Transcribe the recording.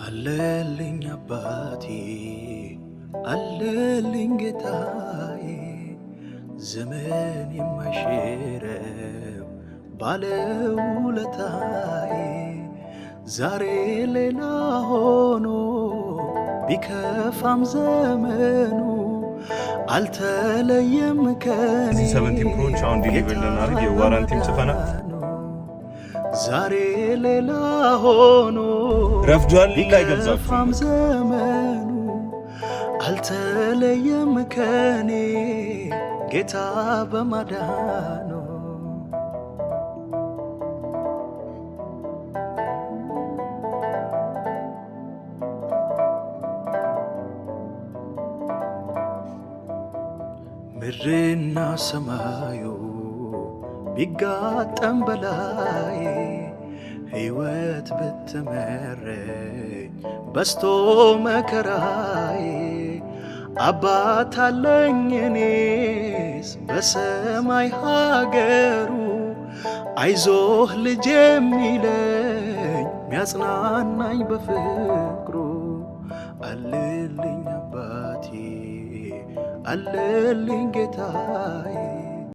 አለልኝ አባቴ አለልኝ ጌታዬ ዘመን የማይሽረው ባለውለታዬ ዛሬ ሌላ ሆኖ ቢከፋም ዘመኑ አልተለየም ከኔ 17 ፕሮች አሁን ዲሊቨር ለናርግ የዋራንቲም ጽፈና ዛሬ ሌላ ሆኖ ረፍዷል ላይ ገልጻችሁ ዘመኑ አልተለየም ከኔ ጌታ በማዳኑ ምድርና ሰማዩ ቢጋጠም በላይ ሕይወት ብትመረኝ በስቶ መከራዬ አባት አለኝ እኔስ በሰማይ ሀገሩ አይዞህ ልጄ የሚለኝ ሚያጽናናኝ በፍቅሩ አለልኝ አባቴ አለልኝ ጌታዬ